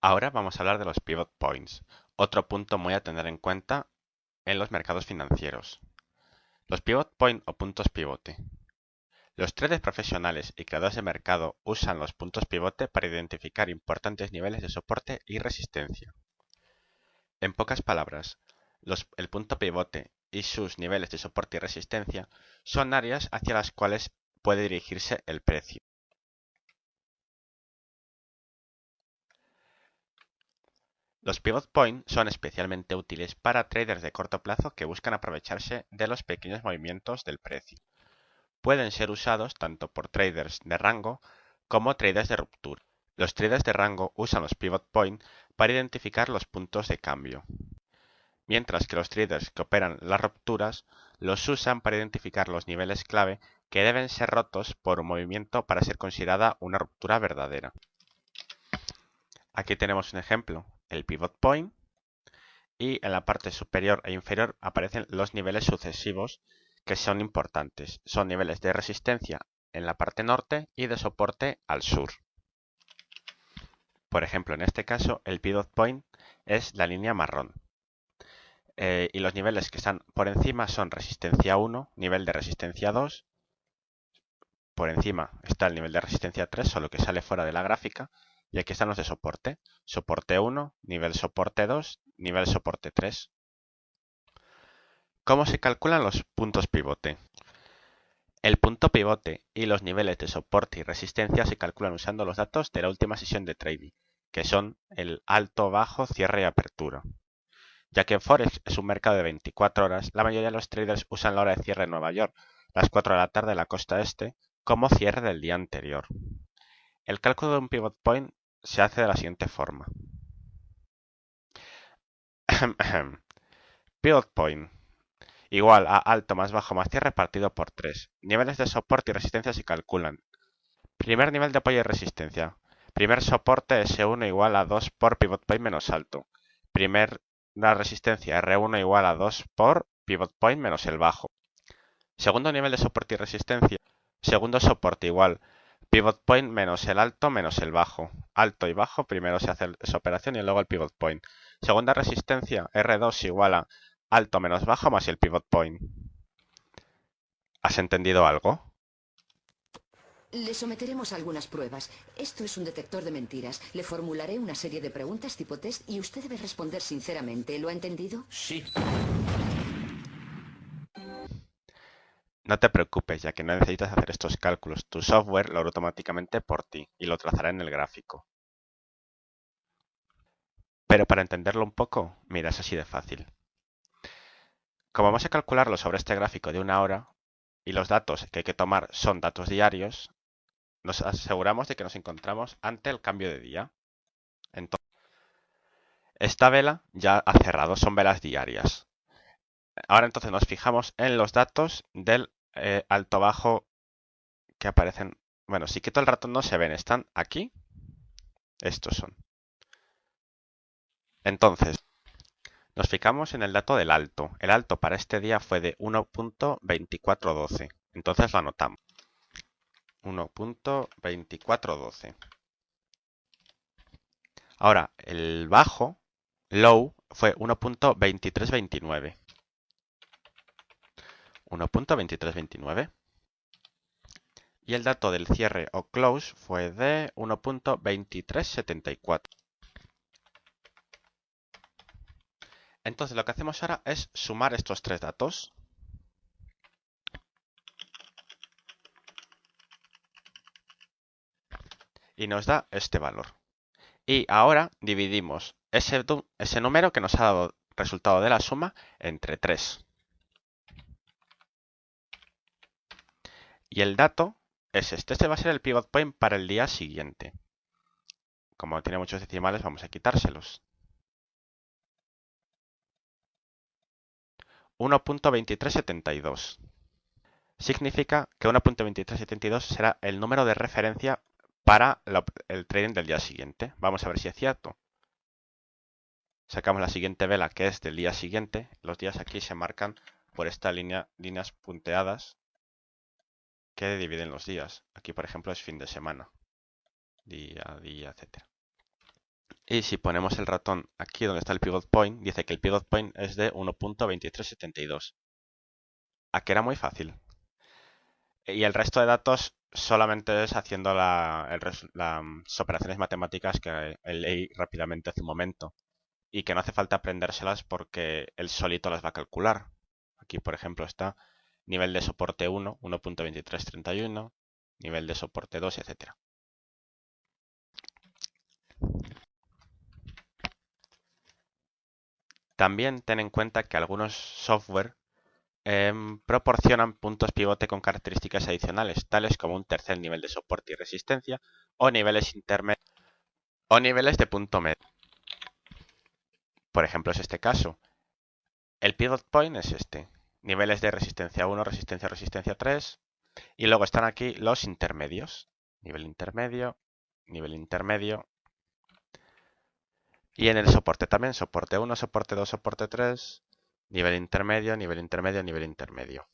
Ahora vamos a hablar de los pivot points, otro punto muy a tener en cuenta en los mercados financieros. Los pivot point o puntos pivote. Los traders profesionales y creadores de mercado usan los puntos pivote para identificar importantes niveles de soporte y resistencia. En pocas palabras, el punto pivote y sus niveles de soporte y resistencia son áreas hacia las cuales puede dirigirse el precio. Los pivot point son especialmente útiles para traders de corto plazo que buscan aprovecharse de los pequeños movimientos del precio. Pueden ser usados tanto por traders de rango como traders de ruptura. Los traders de rango usan los pivot point para identificar los puntos de cambio, mientras que los traders que operan las rupturas los usan para identificar los niveles clave que deben ser rotos por un movimiento para ser considerada una ruptura verdadera. Aquí tenemos un ejemplo, el pivot point, y en la parte superior e inferior aparecen los niveles sucesivos que son importantes. Son niveles de resistencia en la parte norte y de soporte al sur. Por ejemplo, en este caso, el pivot point es la línea marrón. Y los niveles que están por encima son resistencia 1, nivel de resistencia 2. Por encima está el nivel de resistencia 3, solo que sale fuera de la gráfica. Y aquí están los de soporte. Soporte 1, nivel soporte 2, nivel soporte 3. ¿Cómo se calculan los puntos pivote? El punto pivote y los niveles de soporte y resistencia se calculan usando los datos de la última sesión de trading, que son el alto, bajo, cierre y apertura. Ya que Forex es un mercado de 24 horas, la mayoría de los traders usan la hora de cierre en Nueva York, las 4 de la tarde en la costa este, como cierre del día anterior. El cálculo de un pivot point se hace de la siguiente forma. Pivot point igual a alto más bajo más cierre partido por 3. Niveles de soporte y resistencia se calculan. Primer nivel de apoyo y resistencia. Primer soporte S1 igual a 2 por pivot point menos alto. Primera resistencia R1 igual a 2 por pivot point menos el bajo. Segundo nivel de soporte y resistencia. Segundo soporte igual pivot point menos el alto menos el bajo. Alto y bajo, primero se hace esa operación y luego el pivot point. Segunda resistencia R2 igual a alto menos bajo más el pivot point. ¿Has entendido algo? Le someteremos a algunas pruebas. Esto es un detector de mentiras. Le formularé una serie de preguntas tipo test y usted debe responder sinceramente. ¿Lo ha entendido? Sí. No te preocupes, ya que no necesitas hacer estos cálculos. Tu software lo hará automáticamente por ti y lo trazará en el gráfico. Pero para entenderlo un poco, mira, es así de fácil. Como vamos a calcularlo sobre este gráfico de una hora y los datos que hay que tomar son datos diarios, nos aseguramos de que nos encontramos ante el cambio de día. Entonces, esta vela ya ha cerrado, son velas diarias. Ahora entonces nos fijamos en los datos del alto-bajo que aparecen. Bueno, si quito el ratón no se ven, están aquí. Estos son. Entonces, nos fijamos en el dato del alto. El alto para este día fue de 1.2412. Entonces lo anotamos. 1.2412. Ahora, el bajo, low, fue 1.2329. 1.2329. Y el dato del cierre o close fue de 1.2374. Entonces lo que hacemos ahora es sumar estos tres datos. Y nos da este valor. Y ahora dividimos ese número que nos ha dado resultado de la suma entre 3. Y el dato es este. Este va a ser el pivot point para el día siguiente. Como tiene muchos decimales, vamos a quitárselos. 1.2372. Significa que 1.2372 será el número de referencia para el trading del día siguiente. Vamos a ver si es cierto. Sacamos la siguiente vela, que es del día siguiente. Los días aquí se marcan por esta líneas punteadas que dividen los días. Aquí, por ejemplo, es fin de semana. Día, etc. Y si ponemos el ratón aquí donde está el pivot point, dice que el pivot point es de 1.2372. ¿A que era muy fácil? Y el resto de datos solamente es haciendo las operaciones matemáticas que leí rápidamente hace un momento. Y que no hace falta aprendérselas porque él solito las va a calcular. Aquí, por ejemplo, está nivel de soporte 1, 1.2331, nivel de soporte 2, etc. También ten en cuenta que algunos software proporcionan puntos pivote con características adicionales, tales como un tercer nivel de soporte y resistencia o niveles intermedios o niveles de punto medio. Por ejemplo, es este caso. El pivot point es este. Niveles de resistencia 1, resistencia 3. Y luego están aquí los intermedios. Nivel intermedio, nivel intermedio. Y en el soporte también, soporte 1, soporte 2, soporte 3. Nivel intermedio, nivel intermedio, nivel intermedio.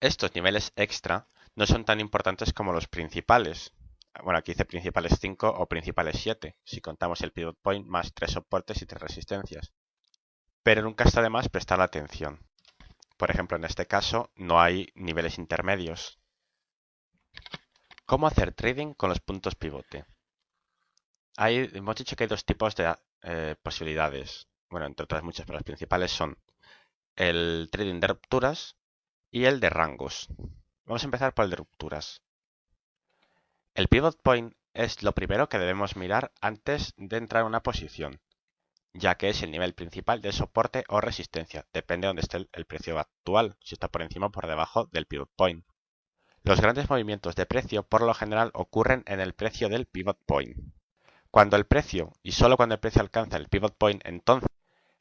Estos niveles extra no son tan importantes como los principales. Bueno, aquí dice principales 5 o principales 7, si contamos el pivot point más 3 soportes y 3 resistencias. Pero nunca está de más prestar atención. Por ejemplo, en este caso no hay niveles intermedios. ¿Cómo hacer trading con los puntos pivote? Hemos dicho que hay dos tipos de posibilidades. Bueno, entre otras muchas, pero las principales son el trading de rupturas y el de rangos. Vamos a empezar por el de rupturas. El pivot point es lo primero que debemos mirar antes de entrar en una posición, ya que es el nivel principal de soporte o resistencia, depende de dónde esté el precio actual, si está por encima o por debajo del pivot point. Los grandes movimientos de precio por lo general ocurren en el precio del pivot point. Cuando el precio, y solo cuando el precio alcanza el pivot point, entonces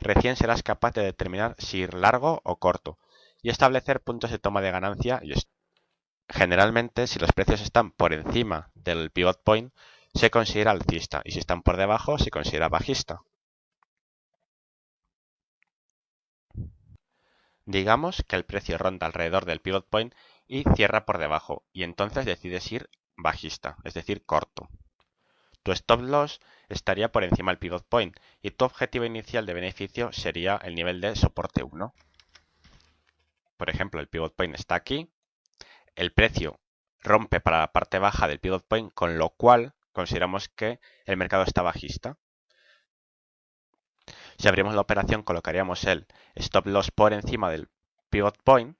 recién serás capaz de determinar si ir largo o corto y establecer puntos de toma de ganancia y stop. Generalmente, si los precios están por encima del pivot point, se considera alcista y si están por debajo, se considera bajista. Digamos que el precio ronda alrededor del pivot point y cierra por debajo, y entonces decides ir bajista, es decir, corto. Tu stop loss estaría por encima del pivot point y tu objetivo inicial de beneficio sería el nivel de soporte 1. Por ejemplo, el pivot point está aquí, el precio rompe para la parte baja del pivot point, con lo cual consideramos que el mercado está bajista. Si abrimos la operación, colocaríamos el stop loss por encima del pivot point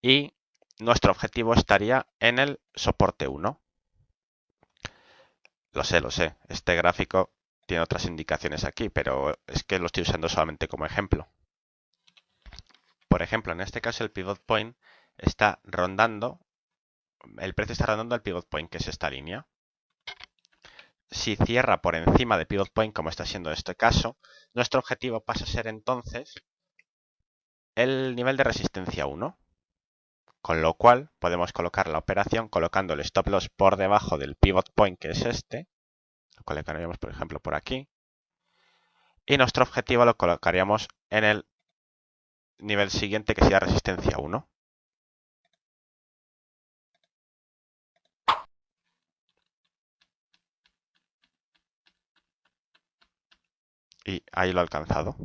y nuestro objetivo estaría en el soporte 1. Lo sé, este gráfico tiene otras indicaciones aquí, pero es que lo estoy usando solamente como ejemplo. Por ejemplo, en este caso el pivot point está rondando, el precio está rondando el pivot point, que es esta línea. Si cierra por encima de pivot point, como está siendo este caso, nuestro objetivo pasa a ser entonces el nivel de resistencia 1. Con lo cual podemos colocar la operación colocando el stop loss por debajo del pivot point, que es este. Lo colocaríamos, por ejemplo, por aquí. Y nuestro objetivo lo colocaríamos en el nivel siguiente, que sería resistencia 1. Y ahí lo he alcanzado.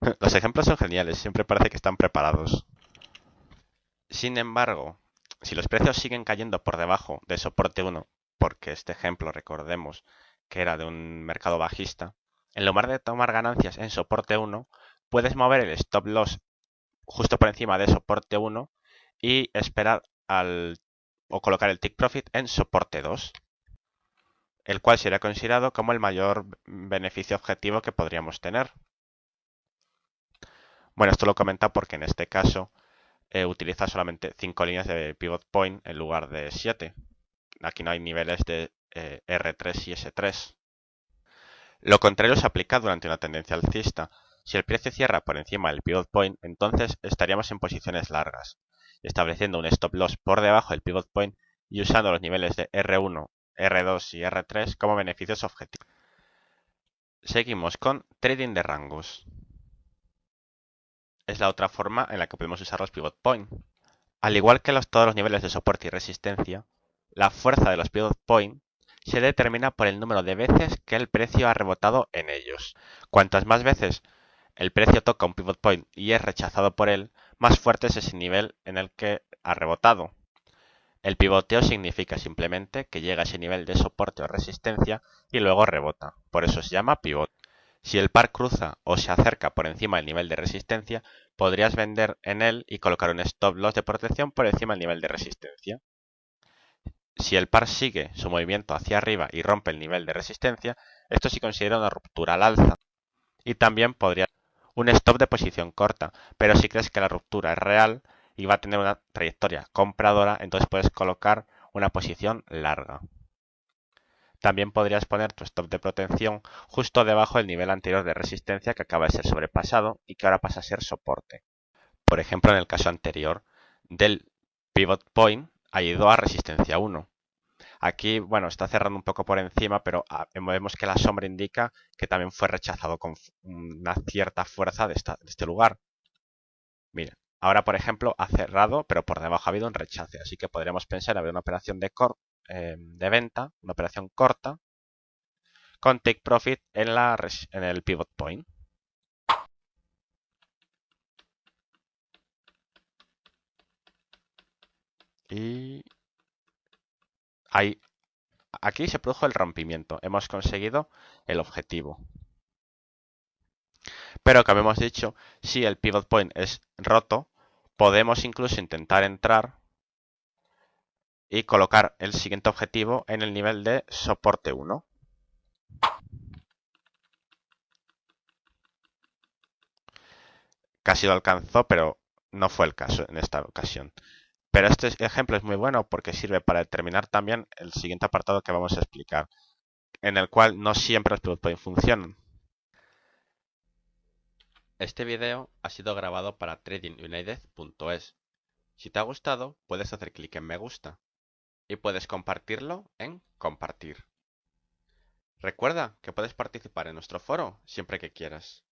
Los ejemplos son geniales, siempre parece que están preparados. Sin embargo, si los precios siguen cayendo por debajo de soporte 1, porque este ejemplo recordemos que era de un mercado bajista, en lugar de tomar ganancias en soporte 1, puedes mover el stop loss justo por encima de soporte 1 y esperar o colocar el take profit en soporte 2, el cual sería considerado como el mayor beneficio objetivo que podríamos tener. Bueno, esto lo comenta porque en este caso utiliza solamente 5 líneas de pivot point en lugar de 7. Aquí no hay niveles de R3 y S3. Lo contrario se aplica durante una tendencia alcista. Si el precio cierra por encima del pivot point, entonces estaríamos en posiciones largas, estableciendo un stop loss por debajo del pivot point y usando los niveles de R1, R2 y R3 como beneficios objetivos. Seguimos con trading de rangos. Es la otra forma en la que podemos usar los pivot point. Al igual que todos los niveles de soporte y resistencia, la fuerza de los pivot point se determina por el número de veces que el precio ha rebotado en ellos. Cuantas más veces el precio toca un pivot point y es rechazado por él, más fuerte es ese nivel en el que ha rebotado. El pivoteo significa simplemente que llega a ese nivel de soporte o resistencia y luego rebota. Por eso se llama pivot. Si el par cruza o se acerca por encima del nivel de resistencia, podrías vender en él y colocar un stop loss de protección por encima del nivel de resistencia. Si el par sigue su movimiento hacia arriba y rompe el nivel de resistencia, esto se considera una ruptura al alza. Y también podría un stop de posición corta, pero si crees que la ruptura es real y va a tener una trayectoria compradora, entonces puedes colocar una posición larga. También podrías poner tu stop de protección justo debajo del nivel anterior de resistencia que acaba de ser sobrepasado y que ahora pasa a ser soporte. Por ejemplo, en el caso anterior del pivot point ha ido a resistencia 1. Aquí, bueno, está cerrando un poco por encima, pero vemos que la sombra indica que también fue rechazado con una cierta fuerza de este lugar. Mira, ahora, por ejemplo, ha cerrado, pero por debajo ha habido un rechace. Así que podríamos pensar en abrir una operación de venta, una operación corta, con take profit en el pivot point. Y aquí se produjo el rompimiento. Hemos conseguido el objetivo. Pero como hemos dicho, si el pivot point es roto, podemos incluso intentar entrar y colocar el siguiente objetivo en el nivel de soporte 1. Casi lo alcanzó, pero no fue el caso en esta ocasión. Pero este ejemplo es muy bueno porque sirve para determinar también el siguiente apartado que vamos a explicar, en el cual no siempre los pivot points funcionan. Este video ha sido grabado para tradingunited.es. Si te ha gustado, puedes hacer clic en me gusta y puedes compartirlo en compartir. Recuerda que puedes participar en nuestro foro siempre que quieras.